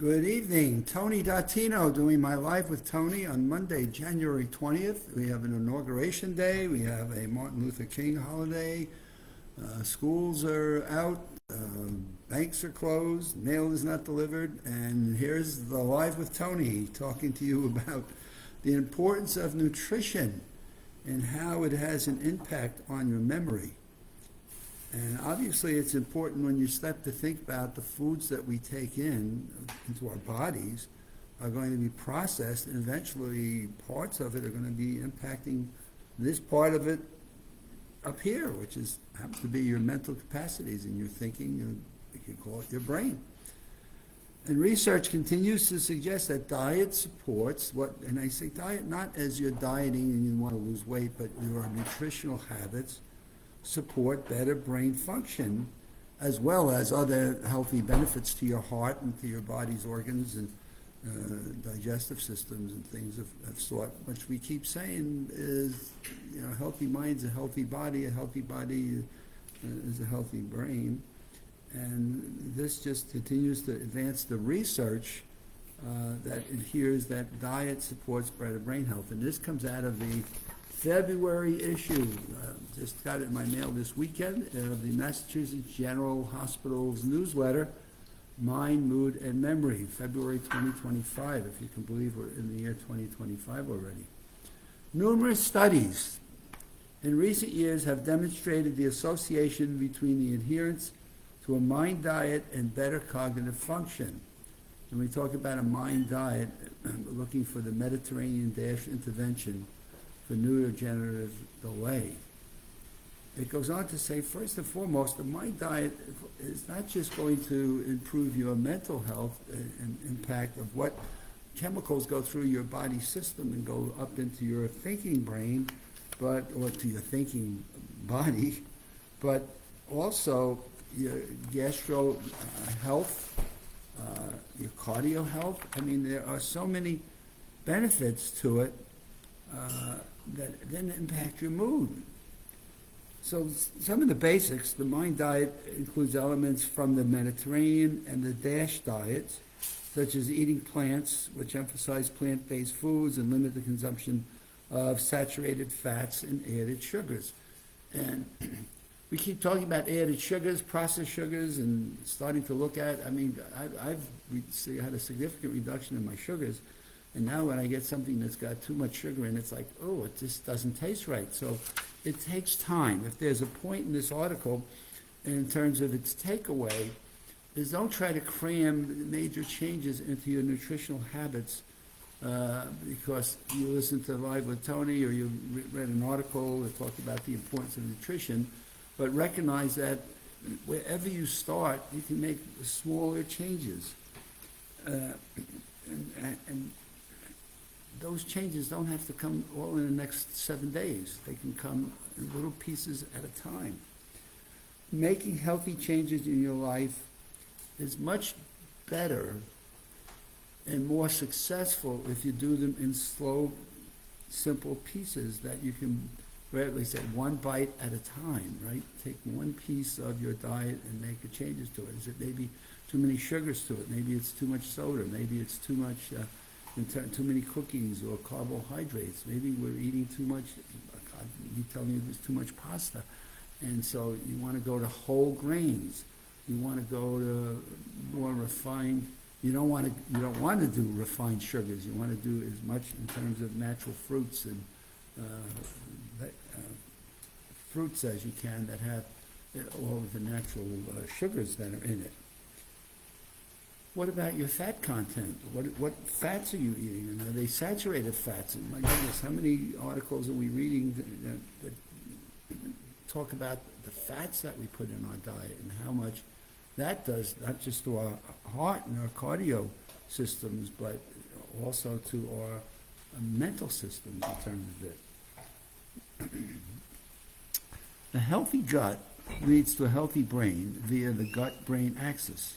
Good evening. Tony Dattino doing my Live with Tony on Monday, January 20th. We have an inauguration day. We have a Martin Luther King holiday. Schools are out. Banks are closed. Mail is not delivered. And here's the Live with Tony talking to you about the importance of nutrition and how it has an impact on your memory. And obviously it's important when you start to think about the foods that we take into our bodies are going to be processed, and eventually parts of it are going to be impacting this part of it up here, which happens to be your mental capacities and your thinking, you can call it your brain. And research continues to suggest that diet supports and I say diet not as you're dieting and you want to lose weight, but your nutritional habits support better brain function, as well as other healthy benefits to your heart and to your body's organs and digestive systems and things of sort, which we keep saying is, a healthy mind's a healthy body is a healthy brain. And this just continues to advance the research that adheres that diet supports better brain health. And this comes out of the February issue, just got it in my mail this weekend, of the Massachusetts General Hospital's newsletter, Mind, Mood, and Memory, February 2025, if you can believe we're in the year 2025 already. Numerous studies in recent years have demonstrated the association between the adherence to a mind diet and better cognitive function. When we talk about a mind diet, we're looking for the Mediterranean DASH intervention for neurodegenerative delay. It goes on to say, first and foremost, the mind diet is not just going to improve your mental health and impact of what chemicals go through your body system and go up into your thinking brain, or to your thinking body, but also your gastro health, your cardio health. I mean, there are so many benefits to it that then impact your mood. So some of the basics, the mind diet includes elements from the Mediterranean and the DASH diets, such as eating plants, which emphasize plant-based foods and limit the consumption of saturated fats and added sugars. And we keep talking about added sugars, processed sugars, and starting to look at, I've had a significant reduction in my sugars. And now when I get something that's got too much sugar in it, it's like, oh, it just doesn't taste right. So it takes time. If there's a point in this article in terms of its takeaway, is don't try to cram major changes into your nutritional habits because you listen to Live with Tony or you read an article that talked about the importance of nutrition, but recognize that wherever you start, you can make smaller changes. And those changes don't have to come all in the next 7 days. They can come in little pieces at a time. Making healthy changes in your life is much better and more successful if you do them in slow, simple pieces that you can, rarely say, one bite at a time, right? Take one piece of your diet and make the changes to it. Is it maybe too many sugars to it? Maybe it's too much soda. Maybe it's too much... too many cookies or carbohydrates. Maybe we're eating too much, you tell me there's too much pasta. And so you want to go to whole grains. You want to go to more refined, you don't want to do refined sugars. You want to do as much in terms of natural fruits and fruits as you can that have all of the natural sugars that are in it. What about your fat content? What fats are you eating? And are they saturated fats? And my goodness, how many articles are we reading that talk about the fats that we put in our diet and how much that does, not just to our heart and our cardio systems, but also to our mental systems in terms of it. The healthy gut leads to a healthy brain via the gut-brain axis.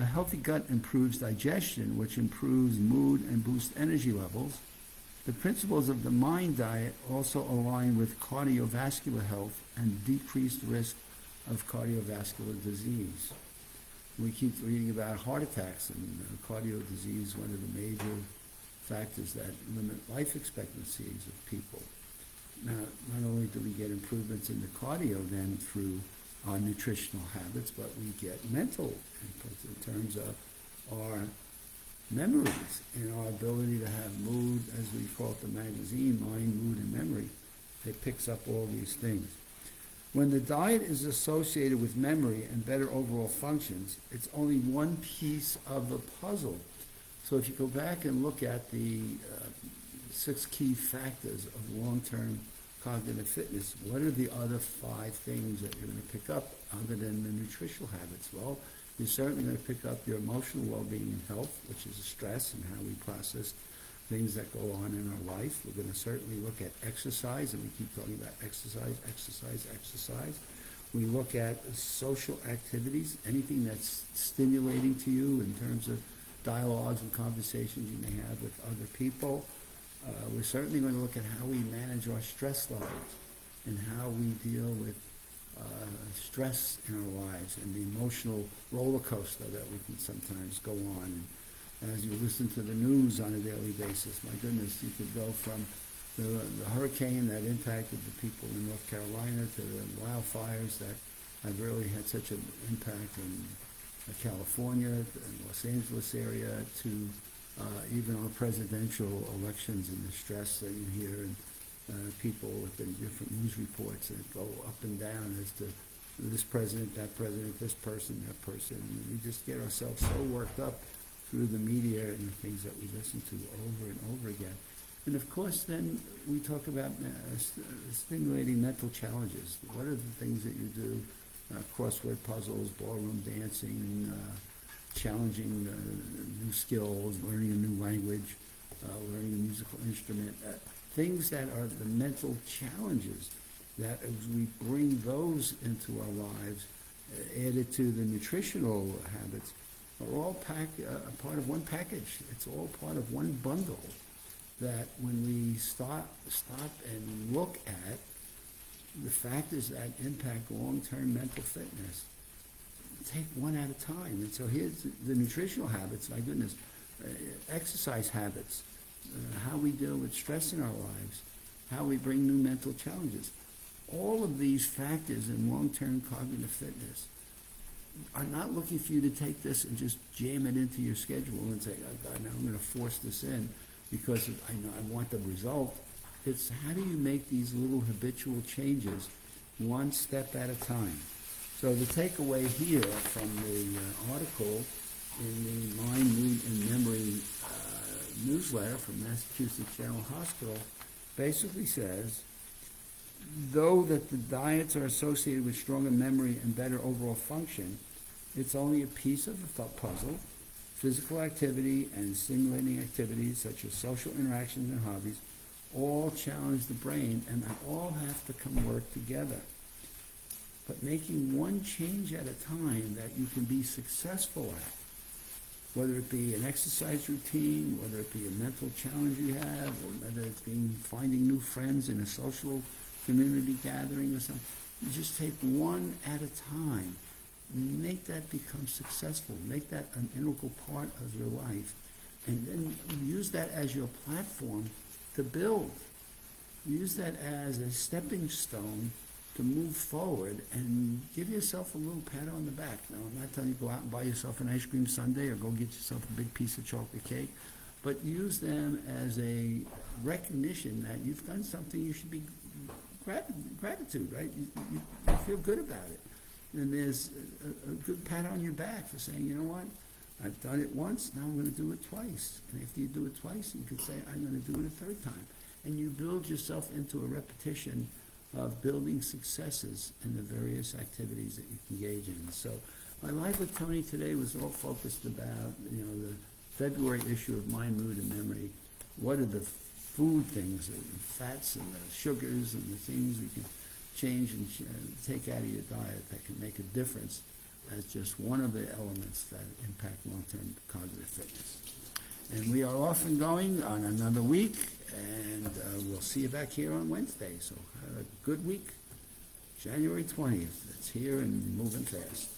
A healthy gut improves digestion, which improves mood and boosts energy levels. The principles of the mind diet also align with cardiovascular health and decreased risk of cardiovascular disease. We keep reading about heart attacks and cardio disease, one of the major factors that limit life expectancies of people. Now, not only do we get improvements in the cardio then through our nutritional habits, but we get mental inputs in terms of our memories and our ability to have mood, as we call it the magazine, Mind, Mood, and Memory. It picks up all these things. When the diet is associated with memory and better overall functions, it's only one piece of the puzzle. So if you go back and look at the 6 key factors of long-term cognitive fitness, what are the other 5 things that you're going to pick up other than the nutritional habits? Well, you're certainly going to pick up your emotional well-being and health, which is stress and how we process things that go on in our life. We're going to certainly look at exercise, and we keep talking about exercise, exercise, exercise. We look at social activities, anything that's stimulating to you in terms of dialogues and conversations you may have with other people. We're certainly going to look at how we manage our stress levels and how we deal with stress in our lives and the emotional roller coaster that we can sometimes go on. And as you listen to the news on a daily basis, my goodness, you could go from the hurricane that impacted the people in North Carolina to the wildfires that have really had such an impact in California and Los Angeles area to even our presidential elections and the stress that you hear and people with the different news reports that go up and down as to this president, this person, that person. And we just get ourselves so worked up through the media and the things that we listen to over and over again. And of course, then we talk about stimulating mental challenges. What are the things that you do? Crossword puzzles, ballroom dancing, challenging new skills, learning a new language, learning a musical instrument. Things that are the mental challenges that as we bring those into our lives, added to the nutritional habits, are all part of one package. It's all part of one bundle that when we stop and look at the factors that impact long-term mental fitness, take one at a time. And so here's the nutritional habits, my goodness, exercise habits, how we deal with stress in our lives, how we bring new mental challenges. All of these factors in long-term cognitive fitness are not looking for you to take this and just jam it into your schedule and say, oh God, now I'm going to force this in because I know I want the result. It's how do you make these little habitual changes one step at a time. So the takeaway here from the article in the Mind, Mood, and Memory newsletter from Massachusetts General Hospital basically says, though that the diets are associated with stronger memory and better overall function, it's only a piece of the puzzle. Physical activity and stimulating activities such as social interactions and hobbies all challenge the brain, and they all have to come work together. But making one change at a time that you can be successful at, whether it be an exercise routine, whether it be a mental challenge you have, or whether it's finding new friends in a social community gathering or something, you just take one at a time. Make that become successful. Make that an integral part of your life. And then use that as your platform to build. Use that as a stepping stone to move forward and give yourself a little pat on the back. Now, I'm not telling you to go out and buy yourself an ice cream sundae or go get yourself a big piece of chocolate cake, but use them as a recognition that you've done something you should be gratitude, right? You feel good about it. And there's a good pat on your back for saying, you know what, I've done it once, now I'm going to do it twice. And after you do it twice, you could say, I'm going to do it a third time. And you build yourself into a repetition of building successes in the various activities that you can engage in. So my Life with Tony today was all focused about, the February issue of Mind, Mood, and Memory. What are the food things, the fats and the sugars and the things we can change and take out of your diet that can make a difference as just one of the elements that impact long-term cognitive fitness. And we are off and going on another week, and we'll see you back here on Wednesday. So have a good week. January 20th. It's here and moving fast.